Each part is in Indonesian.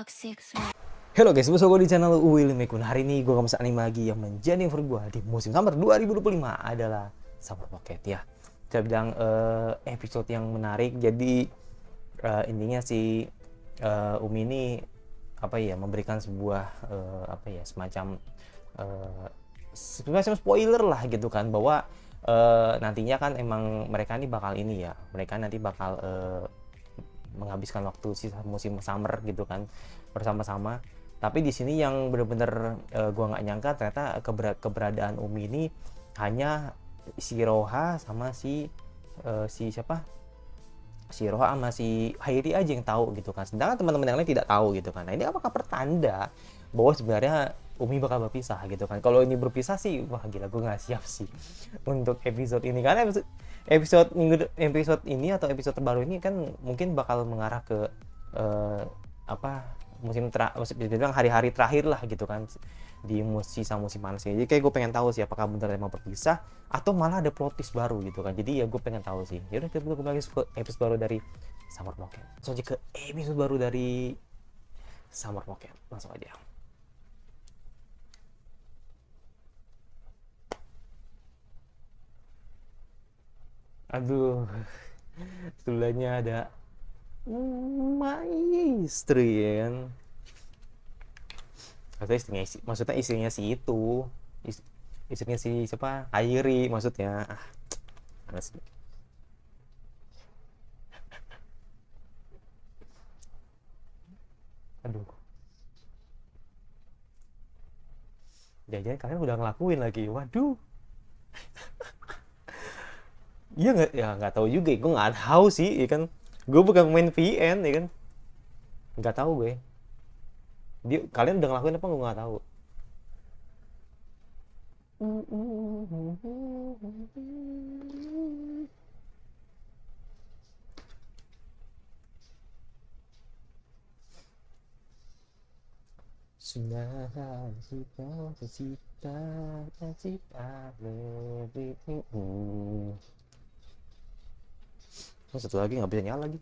Halo guys, bersama gue di channel Will Mekun. Hari ini gue akan anime lagi yang menjadi favorit gue di musim summer 2025 adalah Summer Pocket ya. Saya bilang episode yang menarik. Jadi intinya si Umi ini memberikan sebuah semacam spoiler lah gitu kan, bahwa nantinya kan emang mereka ini bakal mereka nanti bakal menghabiskan waktu sisa musim summer gitu kan bersama-sama. Tapi di sini yang bener-bener gua nggak nyangka ternyata keberadaan Umi ini hanya si Roha sama si siapa, si Roha sama si Hairi aja yang tahu gitu kan, sedangkan teman-teman yang lain tidak tahu gitu kan. Nah, ini apakah pertanda bahwa sebenarnya Umi bakal berpisah gitu kan? Kalau ini berpisah sih, wah gila, gue nggak siap sih untuk episode ini, karena episode ini atau episode terbaru ini kan mungkin bakal mengarah ke eh, apa maksudnya bilang hari-hari terakhir lah gitu kan di sisa musim panas ini. Jadi kayak gue pengen tahu sih apakah benar emang berpisah atau malah ada plot twist baru gitu kan. Jadi ya gue pengen tahu sih. Yaudah, kita kembali ke episode baru dari Summer Pocket. Langsung aja ke episode baru dari Summer Pocket. Langsung aja. Aduh, sebelahnya ada Maestri ya kan. Maksudnya istrinya si itu, istrinya si siapa, Airi maksudnya. Aduh, jangan kalian udah ngelakuin lagi, waduh. Iya nggak, ya nggak tahu juga, gue nggak tahu sih ya kan, gue bukan main VN ya kan, nggak tahu gue, kalian udah ngelakuin apa, gue nggak tahu. Sudah kita tercipta lebih. Satu lagi nggak bisa nyala lagi.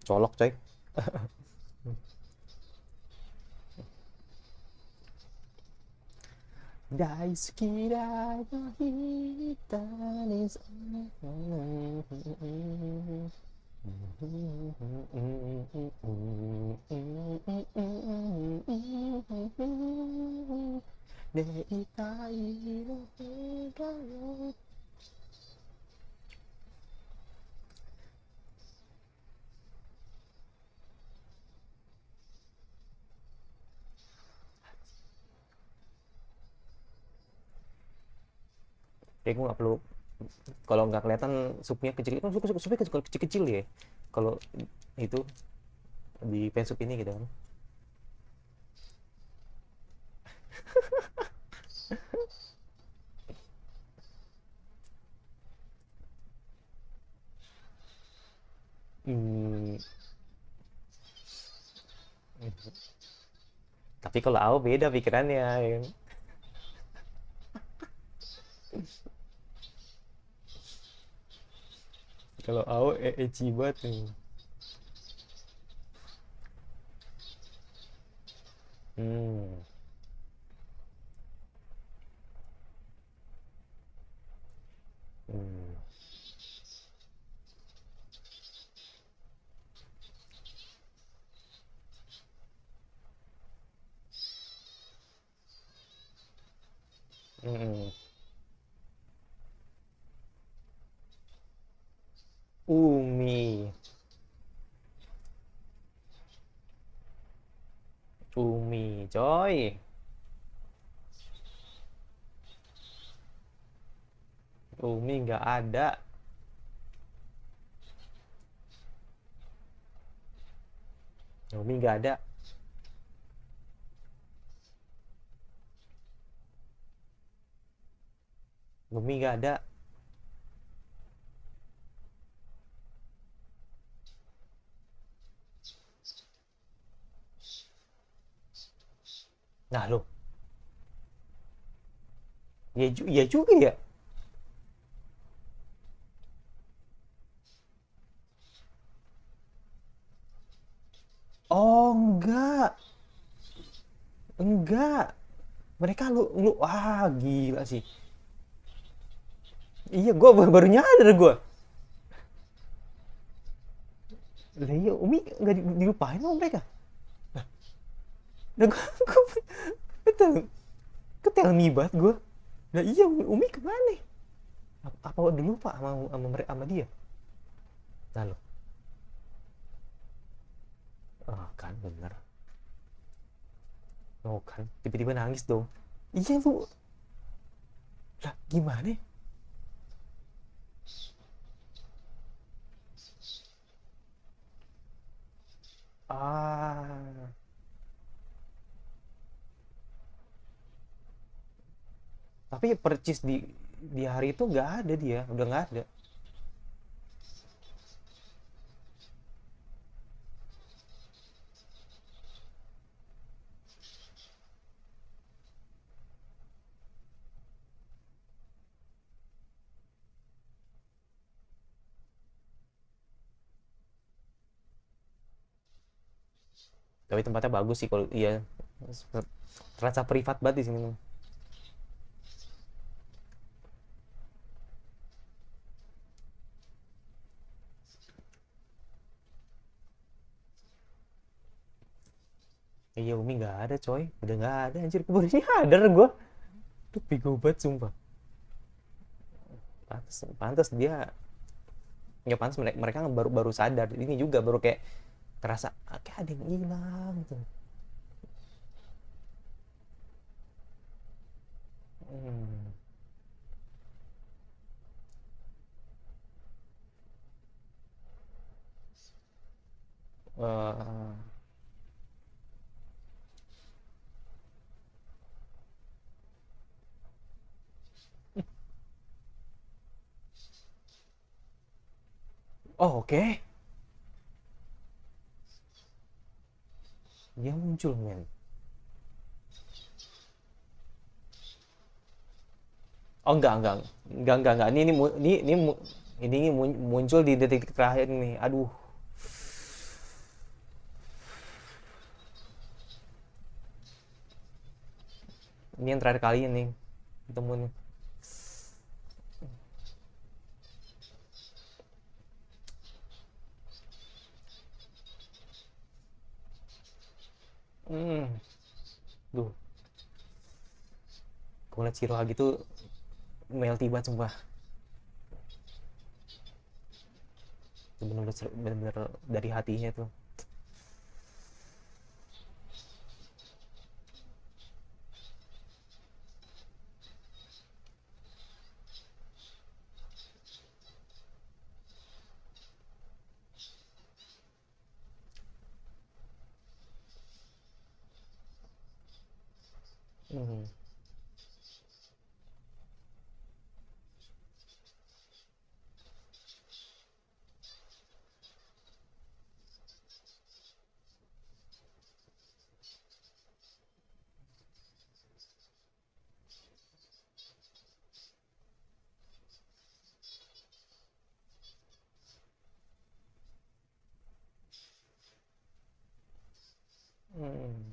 Colok coy. Daisuki da no hita ni kayak gue nggak perlu, kalau nggak kelihatan supnya kecil kan, supnya kecil-kecil ya kalau itu di pensup ini gitu kan. Hmm, tapi kalau Ao beda pikirannya ya kan? Kalau Ao ecchi banget nih. Hmm. Hmm. Hmm. Umi, Umi, coy. Umi nggak ada. Umi nggak ada. Umi nggak ada. Nah lo, Iya juga ya. Oh enggak, enggak. Mereka lu gila sih. Iya, gue baru nyadar gue. Lah iya, Umi nggak dilupain sama mereka. Nah, betul, tell me banget gue. Nah iya, Umi kemana? Apa udah lupa sama dia? Lalu, kan bener. Oh kan, tiba-tiba nangis dong. Iya lu, lah gimana? Ah, tapi percis di hari itu nggak ada dia, udah nggak ada. Tapi tempatnya bagus sih kalau iya, terasa privat banget di sini. Iya, Umi nggak ada coy, udah nggak ada anjir. Gue baru nyadar gue. Tuh bego banget sumpah. Pantas dia, ya pantas mereka baru baru sadar ini juga, baru kayak terasa kayak ada yang hilang gitu. Hmm. Eh, oh oke, okay. Dia muncul men. Oh enggak, ini muncul di detik terakhir nih, aduh. Ini yang terakhir kali ini ketemu nih. Hmm. Duh, gue ngeliat Shirohige gitu melty banget sumpah. Bener-bener dari hatinya tuh. Hmm. Hmm.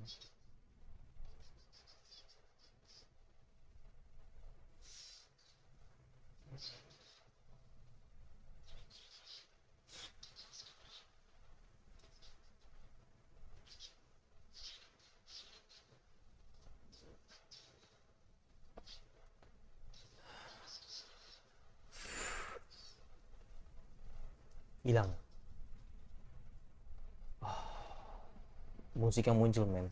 Hilang. Musik yang muncul men.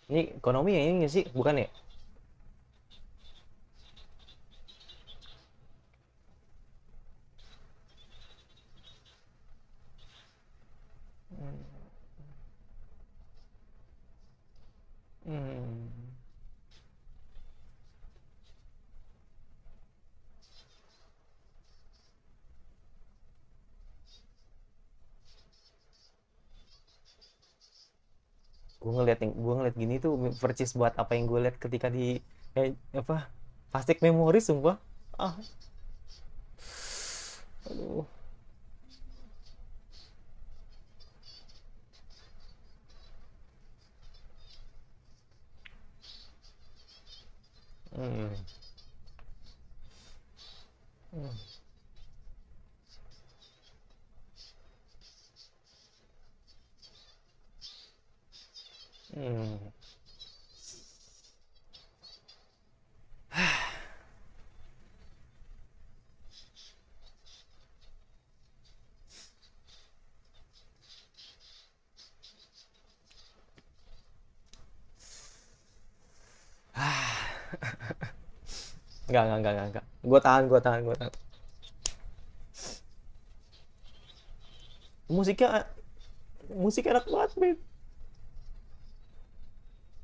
Ini ekonomi yang ini nggak sih, bukan ya? Hmm. Gue ngeliat gini tuh percis buat apa yang gue lihat ketika di apa plastik memori sumpah. Ah, aduh. Hmm. Hmm. Hmm. Enggak. Gue tahan. Musiknya musik enak banget, men.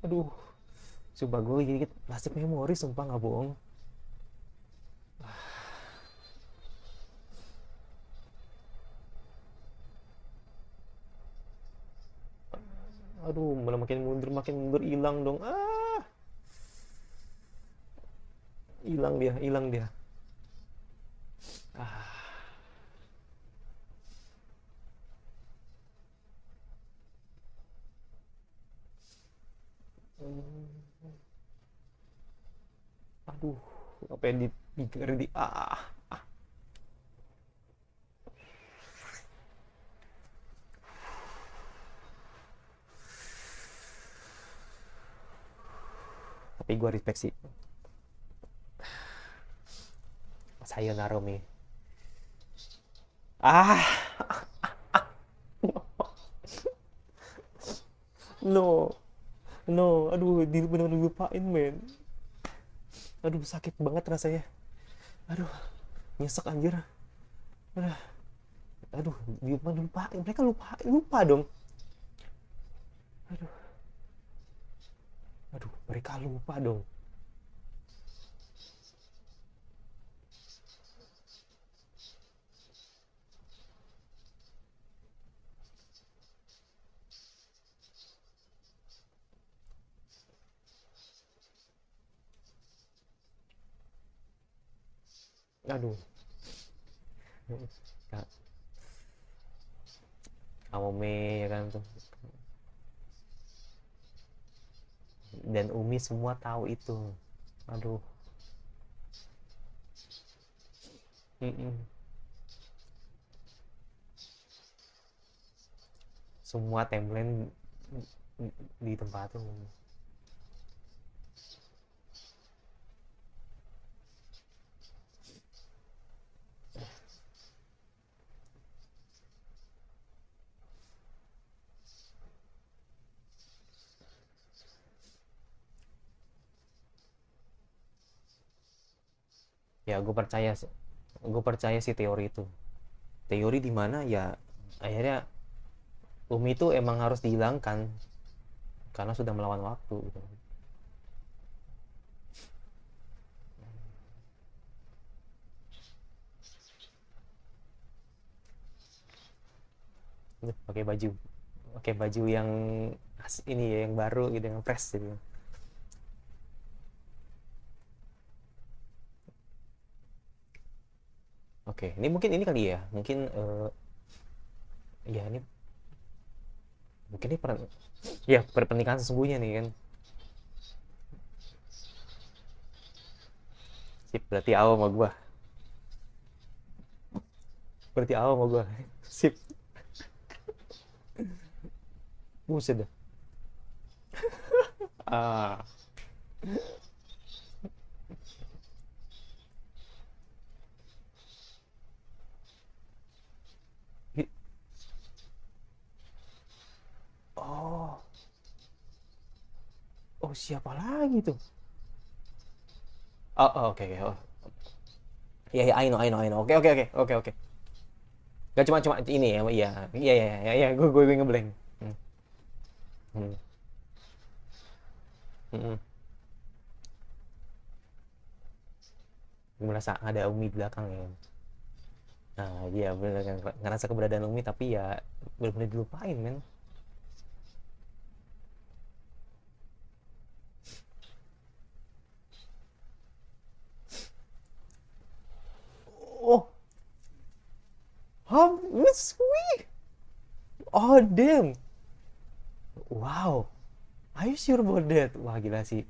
Aduh, coba gue gigit plastik memori sumpah nggak bohong. Aduh, malah makin mundur hilang dong. Hilang dia. Ah, aduh, apa yang di tapi gue respect sih Sayonara Mi. Ah, no, no, aduh, bener-bener dilupain, men. Aduh, sakit banget rasanya. Aduh, nyesek anjir. Aduh, aduh, lupain, mereka lupa dong. Aduh, aduh, mereka lupa dong. Aduh, Kak, Kamome ya kan tuh. Dan Umi semua tahu itu. Aduh. Mm-mm. Semua timeline di tempat tuh. Ya gue percaya sih teori itu. Teori di mana ya akhirnya Umi itu emang harus dihilangkan karena sudah melawan waktu gitu. Pakai baju yang ini ya yang baru gitu yang fresh gitu. Oke, ini mungkin ini kali ya. Mungkin ya ini mungkin ini ya pernikahan sesungguhnya nih kan. Sip, berarti awal sama gua. Berarti awal sama gua. Sip. Buset dah. Ah. Oh, oh siapa lagi tuh? Oke, oke. Oh. Ya, ya, I know. Oke. Gak cuma ini ya, iya, iya, gue ngeblank. Hmm, hmm, hmm. Gue merasa ada Umi di belakang ya. Nah, iya bener kan ngerasa keberadaan Umi tapi ya benar-benar dilupain men. sweet. Oh damn. Wow. Are you sure about that? Wah gila sih.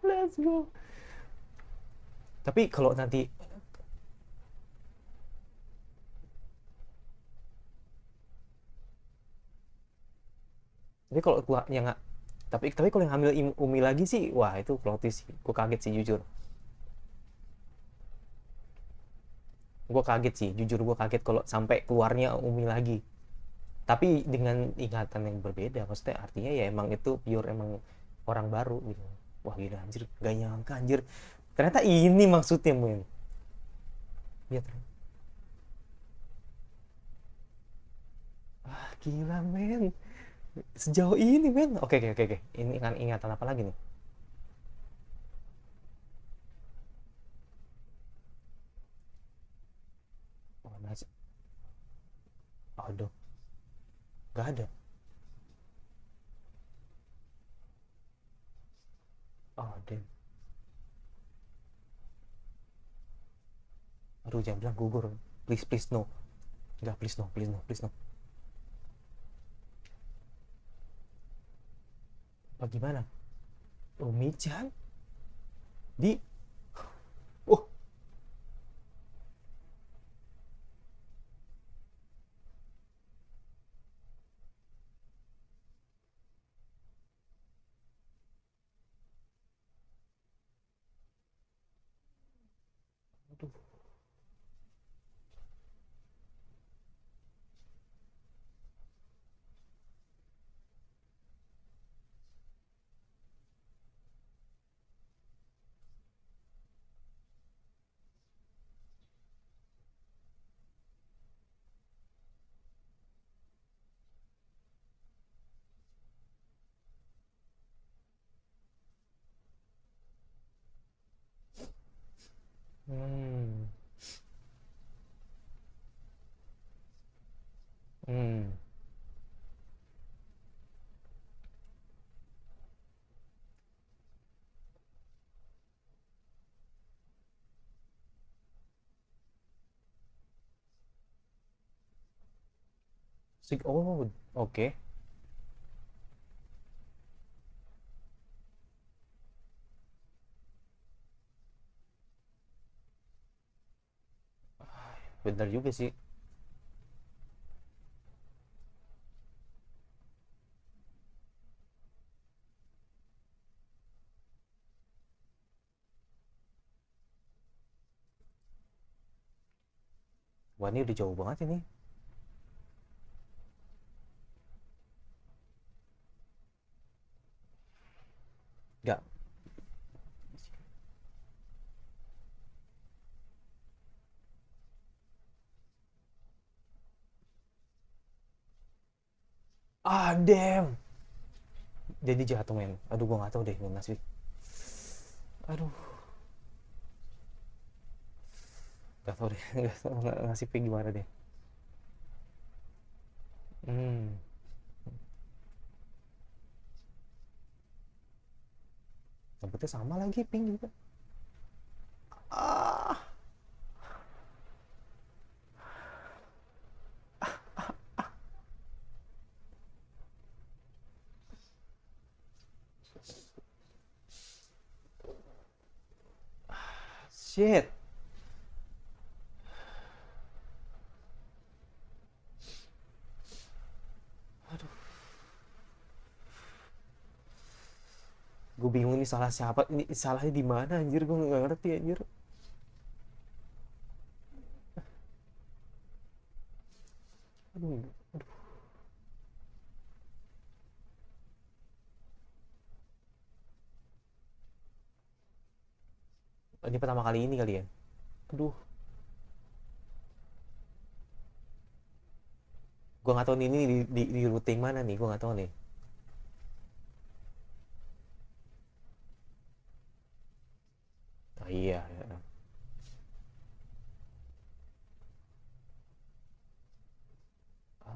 Let's go. Tapi kalau nanti, tapi kalau gua yang nggak, tapi kalau yang hamil Umi lagi sih, wah itu plot twist sih. Gua kaget sih jujur. Gua kaget sih, jujur gua kaget kalau sampai keluarnya Umi lagi. Tapi dengan ingatan yang berbeda, maksudnya artinya ya emang itu pure emang orang baru gitu. Wah gila anjir, gak nyangka anjir. Ternyata ini maksudnya men. Ya, ah gila men. Sejauh ini men. Oke oke oke oke. Ini kan ingatan apa lagi nih? Oh, aduh, gak ada. Oh damn. Aduh jangan bilang gugur. Please please no. Enggak, please no, please no, please no. Bagaimana? Umi-chan di, oh, aduh. Hmm. Hmm. Oh, oke. Bener juga sih. Wah, ini udah jauh banget ini. Nggak. Ah, damn. Jadi jatuh men. Aduh, gua nggak tahu deh men nasib. Aduh, nggak tahu deh. Nggak tahu nasibnya gimana deh. Hmm. Rambutnya sama lagi, pink juga. Ah, shit. Aduh, gue bingung ini salah siapa. Ini salahnya di mana anjir? Gue nggak ngerti anjir. Aduh, ini pertama kali ini kali ya. Aduh, gue nggak tahu nih ini di routing mana nih. Gue nggak tahu nih. Ah, iya. Ya. Ah,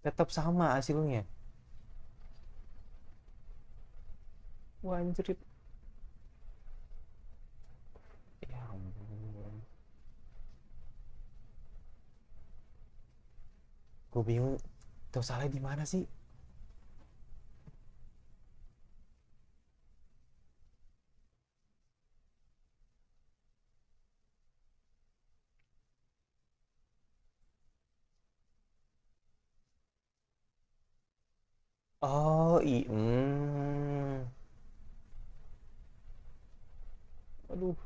tetap sama hasilnya. Wah, anjir. Ya ampun. Gue bingung tuh salahnya di mana sih? Oh, aduh,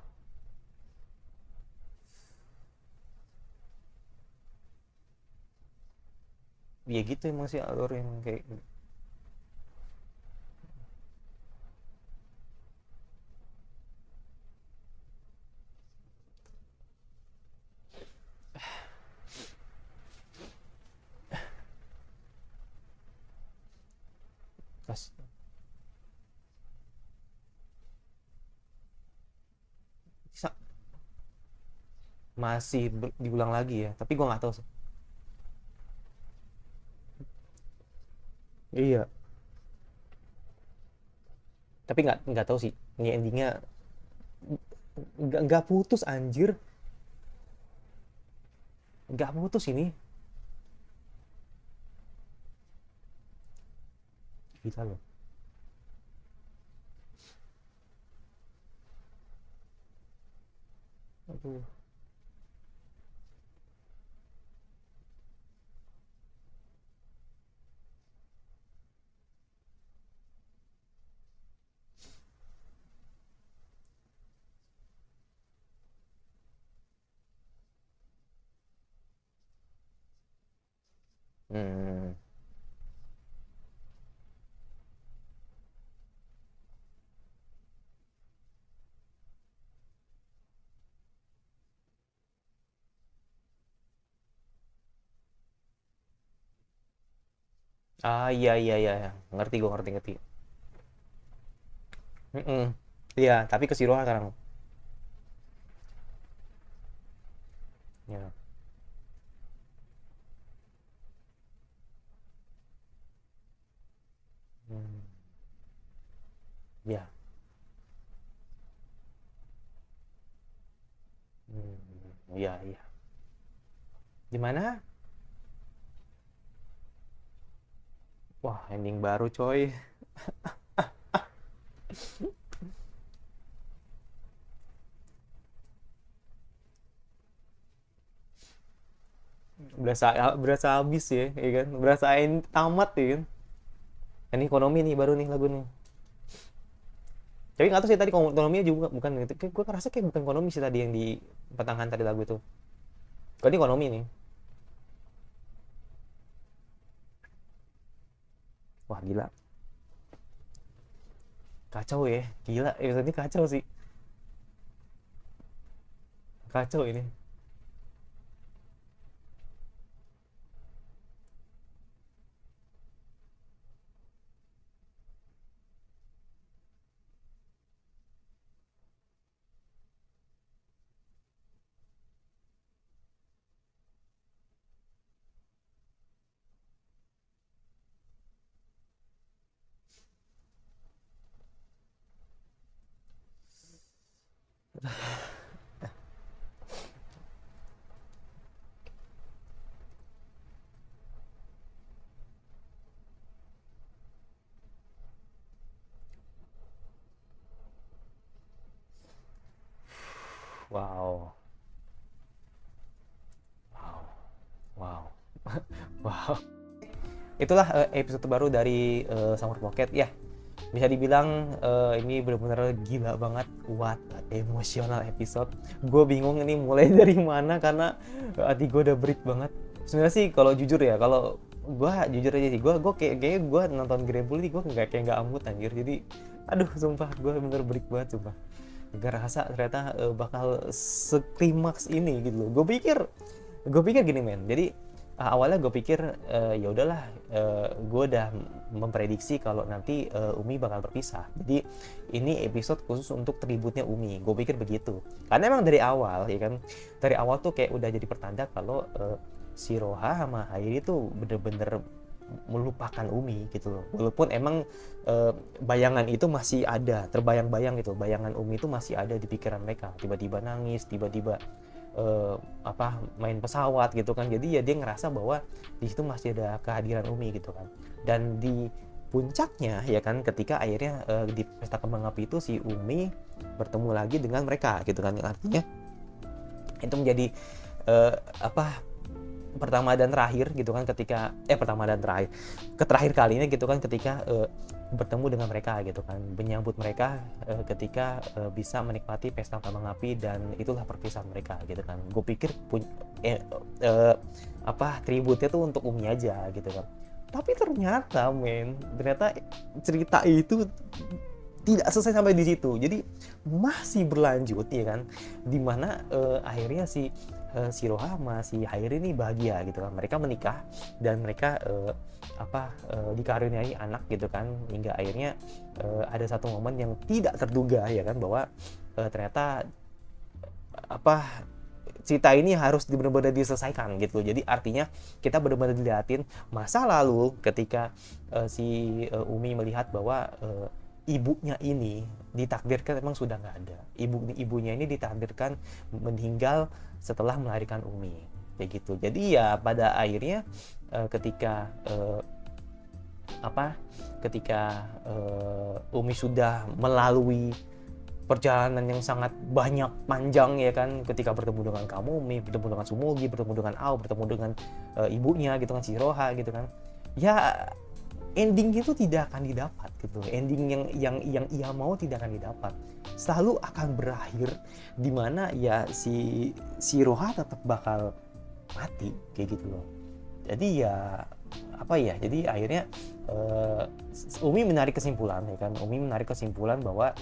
ya gitu emang sih alur yang kayak pas sa- masih diulang lagi ya. Tapi gua nggak tahu sih. Iya. Tapi nggak tahu sih. Ini endingnya nggak putus anjir, nggak putus ini. Gila loh. Aduh. Hmm. Ah, iya iya iya, ngerti, gue ngerti ngerti. Mm-mm. Iya, tapi ke Siroha sekarang. Ya. Hmm. Ya. Hmm. Iya iya. Di mana? Wah, ending baru coy. Berasa berasa habis ya kan? Berasa tamat ya kan? Ini ekonomi nih baru nih lagu nih. Tapi nggak tahu sih tadi ekonominya juga bukan gitu. Gue ngerasa kayak bukan ekonomi sih tadi yang di pertengahan tadi lagu itu. Kok ini ekonomi nih. Wah, gila. Kacau ya. Gila, ini kacau sih. Kacau ini. Wow. Wow. Wow. Wow. Itulah episode terbaru dari Summer Pocket ya. Bisa dibilang ini benar-benar gila banget, kuat, emosional episode. Gue bingung ini mulai dari mana karena hati gue udah break banget. Sebenarnya sih kalau jujur ya, kalau gue jujur aja sih, gue kayak gue nonton Grable ini gue nggak kayak nggak amut anjir. Jadi aduh sumpah gue bener break banget sumpah. Gak rasa ternyata bakal seklimaks ini gitu loh. Gue pikir gini men. Jadi awalnya gue pikir ya udahlah, gue udah memprediksi kalau nanti Umi bakal berpisah. Jadi ini episode khusus untuk tributnya Umi. Gue pikir begitu. Karena emang dari awal ya kan, dari awal tuh kayak udah jadi pertanda kalau si Roha sama Hairi tuh bener-bener melupakan Umi gitu loh. Walaupun emang bayangan itu masih ada, terbayang-bayang gitu. Bayangan Umi itu masih ada di pikiran mereka. Tiba-tiba nangis, tiba-tiba main pesawat gitu kan. Jadi ya dia ngerasa bahwa di situ masih ada kehadiran Umi gitu kan. Dan di puncaknya ya kan, ketika akhirnya di pesta kembang api itu si Umi bertemu lagi dengan mereka gitu kan. Artinya itu menjadi pertama dan terakhir gitu kan, ketika terakhir kalinya gitu kan, ketika bertemu dengan mereka gitu kan, menyambut mereka ketika bisa menikmati pesta kembang api, dan itulah perpisahan mereka gitu kan. Gue pikir tributnya tuh untuk Umi aja gitu kan, tapi ternyata cerita itu tidak selesai sampai di situ. Jadi masih berlanjut ya kan, dimana akhirnya si Shiroha sama si Hairi ini bahagia gitu kan. Mereka menikah dan mereka dikaruniai anak gitu kan, hingga akhirnya ada satu momen yang tidak terduga ya kan, bahwa ternyata cerita ini harus benar-benar diselesaikan gitu. Jadi artinya kita benar-benar dilihatin masa lalu ketika si Umi melihat bahwa ibunya ini ditakdirkan memang sudah nggak ada. Ibunya ini ditakdirkan meninggal setelah melahirkan Umi, kayak gitu. Jadi ya pada akhirnya ketika Umi sudah melalui perjalanan yang sangat banyak panjang ya kan, ketika bertemu dengan Kamumi, bertemu dengan Sumugi, bertemu dengan Ao, bertemu dengan ibunya gitu kan, Shiroha gitu kan. Ya ending itu tidak akan didapat gitu. Ending yang ia mau tidak akan didapat. Selalu akan berakhir di mana ya si Shiroha tetap bakal mati kayak gitu loh. Jadi ya jadi akhirnya Umi menarik kesimpulan ya kan. Umi menarik kesimpulan bahwa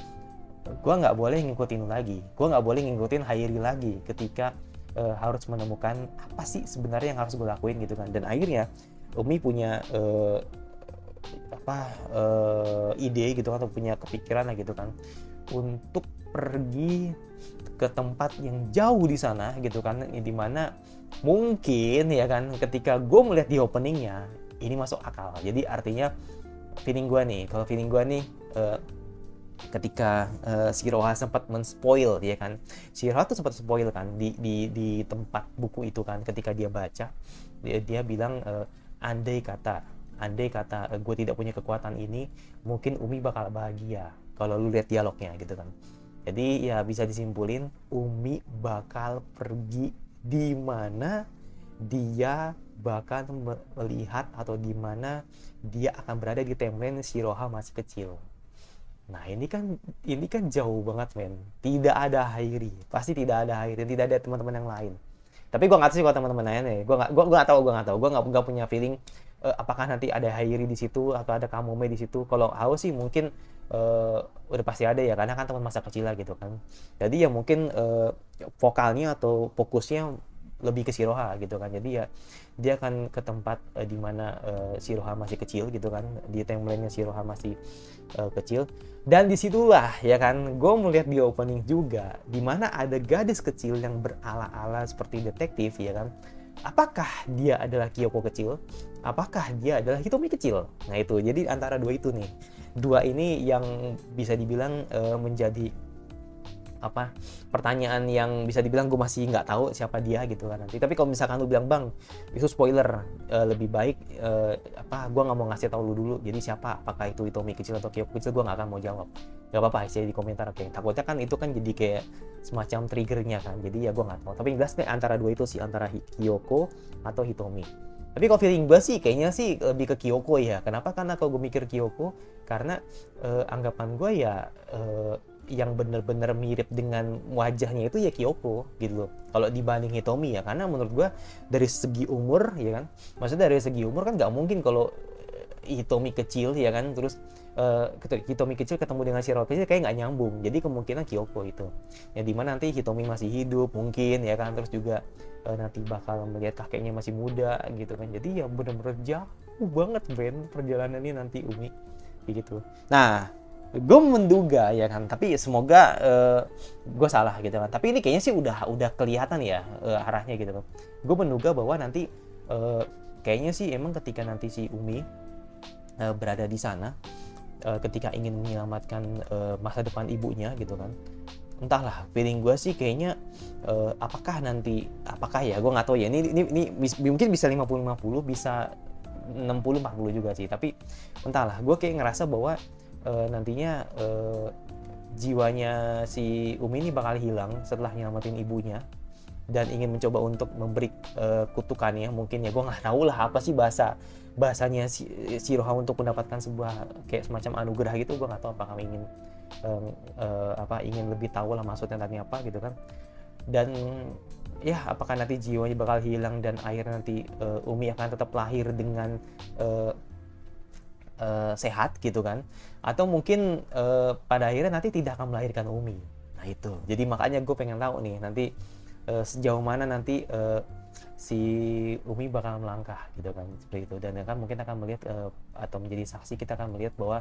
gue nggak boleh ngikutin lagi, gue nggak boleh ngikutin Hairi lagi ketika harus menemukan apa sih sebenarnya yang harus gue lakuin gitu kan. Dan akhirnya Umi punya ide gitu kan, atau punya kepikiran lah gitu kan, untuk pergi ke tempat yang jauh di sana gitu kan, dimana mungkin ya kan, ketika gue melihat di openingnya ini masuk akal. Jadi artinya feeling gue nih ketika Shiroha sempat men-spoil ya kan, Shiroha tuh sempat spoil kan di tempat buku itu kan, ketika dia baca dia bilang andai kata gue tidak punya kekuatan ini, mungkin Umi bakal bahagia. Kalau lu lihat dialognya gitu kan. Jadi ya bisa disimpulin Umi bakal pergi di mana dia bakal melihat, atau di mana dia akan berada di timeline Shiroha masih kecil. Nah ini kan jauh banget men. Tidak ada Hairi, pasti tidak ada Hairi, tidak ada teman-teman yang lain. Tapi gue nggak tahu sih kalau teman-teman lainnya. Gue nggak tahu. Gue nggak punya feeling apakah nanti ada Hairi di situ atau ada Kamome di situ. Kalau Ao sih mungkin udah pasti ada ya, karena kan teman masa kecil lah gitu kan. Jadi ya mungkin vokalnya atau fokusnya lebih ke Shiroha gitu kan. Jadi ya dia akan ke tempat di mana Shiroha masih kecil gitu kan, di timelinenya Shiroha masih kecil. Dan disitulah ya kan gue melihat di opening juga, di mana ada gadis kecil yang berala-ala seperti detektif ya kan. Apakah dia adalah Kyoko kecil? Apakah dia adalah Hitomi kecil? Nah itu, jadi antara dua itu nih, dua ini yang bisa dibilang menjadi pertanyaan yang bisa dibilang gue masih nggak tahu siapa dia gitu kan nanti. Tapi kalau misalkan lu bilang bang itu spoiler, lebih baik gue nggak mau ngasih tahu lu dulu, jadi siapa, apakah itu Hitomi kecil atau Kyoko kecil, gue nggak akan mau jawab. Nggak apa-apa sih di komentar, oke. Takutnya kan itu kan jadi kayak semacam triggernya kan, jadi ya gue nggak tahu. Tapi jelas nih antara dua itu sih, antara Kyoko atau Hitomi. Tapi kalau feeling gue sih kayaknya sih lebih ke Kyoko ya. Kenapa? Karena kalau gue mikir Kyoko, karena anggapan gue ya yang bener-bener mirip dengan wajahnya itu ya Kyoko gitu loh, kalau dibanding Hitomi ya. Karena menurut gue dari segi umur ya kan, maksudnya dari segi umur kan nggak mungkin kalau Hitomi kecil ya kan, terus Hitomi kecil ketemu dengan Shiroha kecil kayak nggak nyambung. Jadi kemungkinan Kyoko itu ya, dimana nanti Hitomi masih hidup mungkin ya kan, terus juga nanti bakal melihat kakeknya masih muda gitu kan. Jadi ya bener-bener jauh banget perjalanan ini nanti Umi gitu. Nah gue menduga ya kan, tapi semoga gue salah gitu kan. Tapi ini kayaknya sih udah kelihatan ya arahnya gitu kan. Gue menduga bahwa nanti kayaknya sih emang ketika nanti si Umi berada di sana, ketika ingin menyelamatkan masa depan ibunya gitu kan, entahlah, feeling gue sih kayaknya apakah ya, gue nggak tahu ya, ini mungkin bisa 50-50, bisa 60-40 juga sih, tapi entahlah, gue kayak ngerasa bahwa nantinya jiwanya si Umi ini bakal hilang setelah nyelamatin ibunya dan ingin mencoba untuk memberi kutukannya, mungkin ya, gue nggak tahu lah apa sih bahasanya si Roha untuk mendapatkan sebuah kayak semacam anugerah gitu. Gue nggak tahu apakah ingin lebih tahu lah maksudnya tadi apa gitu kan. Dan ya, apakah nanti jiwanya bakal hilang dan akhirnya nanti Umi akan tetap lahir dengan sehat gitu kan, atau mungkin pada akhirnya nanti tidak akan melahirkan Umi. Nah itu, jadi makanya gue pengen tahu nih nanti sejauh mana nanti si Umi bakal melangkah gitu kan, seperti itu. Dan kan mungkin akan melihat atau menjadi saksi, kita akan melihat bahwa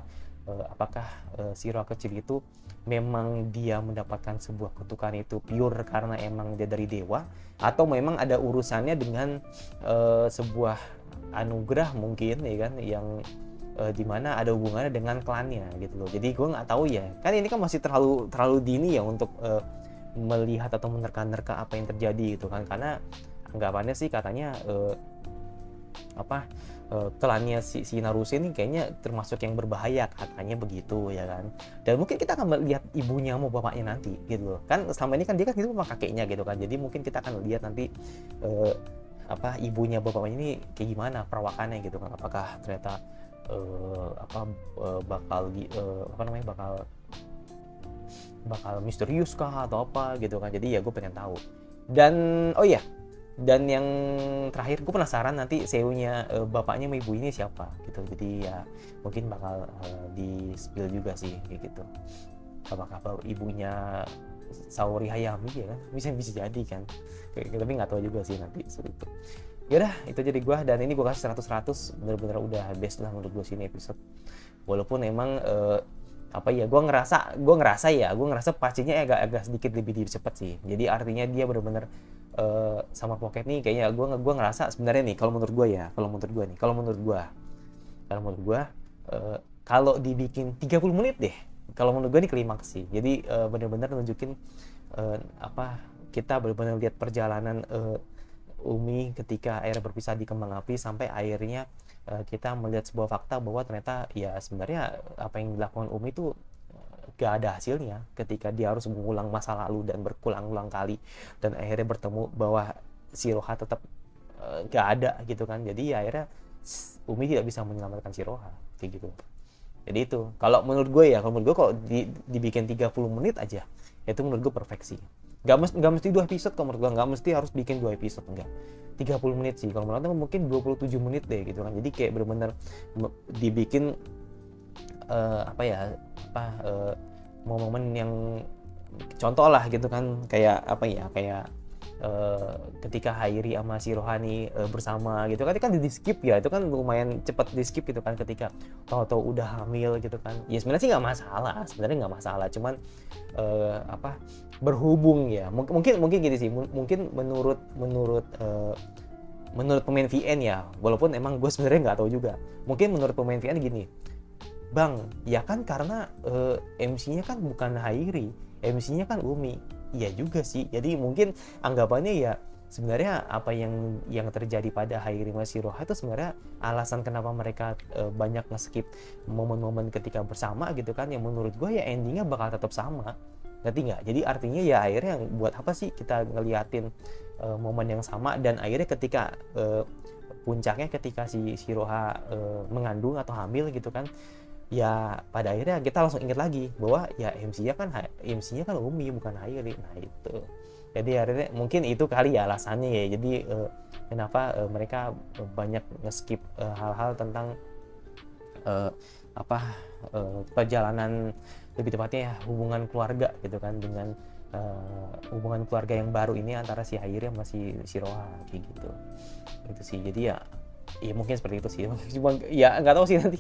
apakah si Roh kecil itu memang dia mendapatkan sebuah kutukan itu pure karena emang dia dari dewa, atau memang ada urusannya dengan sebuah anugerah mungkin ya kan, yang dimana ada hubungannya dengan klannya gitu loh. Jadi gue nggak tahu ya, kan ini kan masih terlalu dini ya untuk melihat atau menerka-nerka apa yang terjadi gitu kan, karena anggapannya sih katanya klannya si Naruse ini kayaknya termasuk yang berbahaya katanya begitu ya kan. Dan mungkin kita akan melihat ibunya mau bapaknya nanti gitu loh kan, selama ini kan dia kan hidup sama kakeknya gitu kan, jadi mungkin kita akan lihat nanti ibunya bapaknya ini kayak gimana perawakannya gitu kan, apakah ternyata bakal misterius kah atau apa gitu kan. Jadi ya gue pengen tahu. Dan oh iya, dan yang terakhir gue penasaran nanti seunya bapaknya sama ibu ini siapa gitu. Jadi ya mungkin bakal di spill juga sih kayak gitu, apakah ibunya Saori Hayami ya kan, bisa jadi kan, tapi nggak tahu juga sih nanti seperti itu. Yaudah, itu jadi gue, dan ini gue kasih 100-100, bener-bener udah best lah menurut gue sini episode. Walaupun emang gue ngerasa pastinya agak sedikit lebih cepet sih. Jadi artinya dia bener-bener sama Pocket nih kayaknya gue ngerasa sebenarnya nih, kalau menurut gue kalau dibikin 30 menit deh, kalau menurut gue nih klimaks sih. Jadi bener-bener nunjukin kita bener-bener lihat perjalanan Umi ketika akhirnya berpisah di kembang api, sampai akhirnya kita melihat sebuah fakta bahwa ternyata ya sebenarnya apa yang dilakukan Umi itu gak ada hasilnya, ketika dia harus mengulang masa lalu dan berulang-ulang kali, dan akhirnya bertemu bahwa si Roha tetap gak ada gitu kan. Jadi ya akhirnya Umi tidak bisa menyelamatkan si Roha kayak gitu. Jadi itu kalau menurut gue kalau dibikin 30 menit aja itu menurut gue perfeksi. Gak mesti 2 episode kalau menurut gue, gak mesti harus bikin 2 episode, enggak, 30 menit sih kalau menurut gue, mungkin 27 menit deh gitu kan. Jadi kayak bener-bener dibikin momen yang contoh lah gitu kan, kayak ketika Hairi sama si Rohani bersama gitu kan di skip ya, itu kan lumayan cepat di skip gitu kan, ketika tahu-tahu udah hamil gitu kan. Ya sebenarnya sih nggak masalah, cuman berhubung ya, mungkin gini sih, mungkin menurut pemain VN ya, walaupun emang gue sebenarnya nggak tahu juga, mungkin menurut pemain VN gini, Bang, ya kan karena MC-nya kan bukan Hairi, MC-nya kan Umi. Iya juga sih. Jadi mungkin anggapannya ya sebenarnya apa yang terjadi pada Hairi sama Roha itu sebenarnya alasan kenapa mereka banyak nge-skip momen-momen ketika bersama gitu kan, yang menurut gue ya endingnya bakal tetap sama. Ngerti nggak? Jadi artinya ya akhirnya buat apa sih kita ngeliatin momen yang sama, dan akhirnya ketika puncaknya ketika si Roha mengandung atau hamil gitu kan, ya pada akhirnya kita langsung ingat lagi bahwa ya MC-nya kan Umi bukan Hairi. Nah itu, jadi akhirnya mungkin itu kali ya alasannya ya. Jadi kenapa mereka banyak nge-skip hal-hal tentang perjalanan, lebih tepatnya ya, hubungan keluarga gitu kan, dengan hubungan keluarga yang baru ini antara si Hairi sama si Roha kayak gitu. Itu sih, jadi ya mungkin seperti itu sih. Cuma ya nggak tahu sih nanti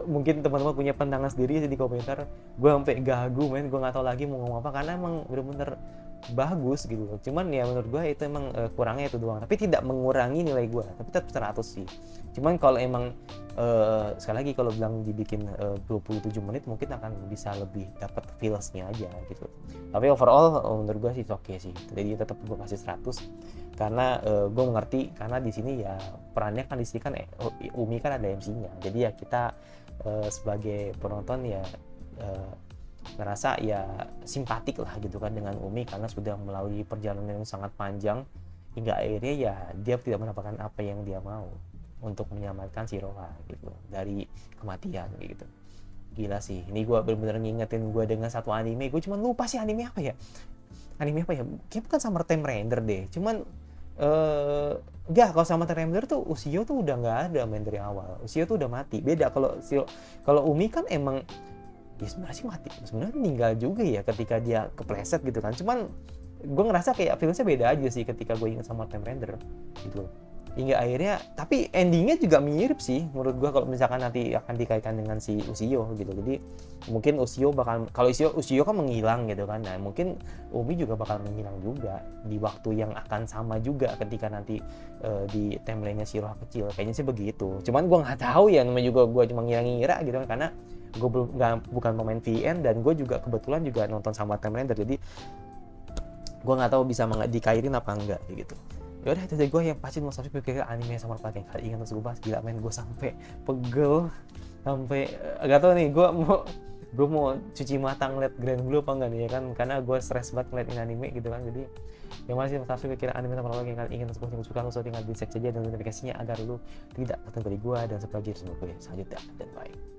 mungkin teman-teman punya pandangan sendiri sih di komentar. Gue sampai gagu gue nggak tahu lagi mau ngomong apa, karena emang bener-bener bagus gitu loh. Cuman ya menurut gue itu emang kurangnya itu doang, tapi tidak mengurangi nilai gue, tapi tetap 100 sih. Cuman kalau emang sekali lagi kalau bilang dibikin 27 menit mungkin akan bisa lebih dapat feelsnya aja gitu. Tapi overall menurut gue sih oke sih, jadi tetap gue kasih 100 karena gue mengerti, karena di sini ya perannya kan di sini kan Umi kan ada MC-nya, jadi ya kita sebagai penonton ya ngerasa ya simpatik lah gitu kan dengan Umi, karena sudah melalui perjalanan yang sangat panjang hingga akhirnya ya dia tidak mendapatkan apa yang dia mau untuk menyelamatkan si Roha gitu dari kematian gitu. Gila sih, ini gue bener-bener ngingetin gue dengan satu anime, gue cuman lupa sih anime apa ya, kayak bukan Summer Time Render deh, cuman enggak, kalau Summer Time Render tuh Ushio tuh udah nggak ada main dari awal, Ushio tuh udah mati. Beda kalau Umi kan emang ya sebenarnya sih mati, sebenarnya meninggal juga ya ketika dia kepleset gitu kan. Cuman gue ngerasa kayak feelsnya beda aja sih ketika gue ingat sama Time Raider gitu, hingga akhirnya tapi endingnya juga mirip sih menurut gue kalau misalkan nanti akan dikaitkan dengan si Ushio gitu. Jadi mungkin Ushio bakal, kalau Ushio kan menghilang gitu kan, nah mungkin Umi juga bakal menghilang juga di waktu yang akan sama juga ketika nanti di timeline-nya si Roha kecil, kayaknya sih begitu. Cuman gue nggak tahu ya, namanya juga gue cuma ngira-ngira gitu kan, karena gue bukan pemain VN dan gue juga kebetulan juga nonton sama Time Raider, jadi gue nggak tahu bisa dikaitin apa enggak gitu. Ya udah itu dari gue yang pasti mau sampai pikir anime Summer Pack yang kali ini terus gue bahas, gila men, gue sampai pegel, sampai nggak tahu nih gue mau cuci mata ngeliat Grand Blue apa enggak nih ya kan, karena gue stres banget ngeliatin anime gitu kan. Jadi yang masih sampai pikir anime Summer Pack yang kali ingin terus suka lo tinggal di share saja dan notifikasinya agar lu tidak tertinggal dari gue dan sebagai gue selanjutnya, dan bye.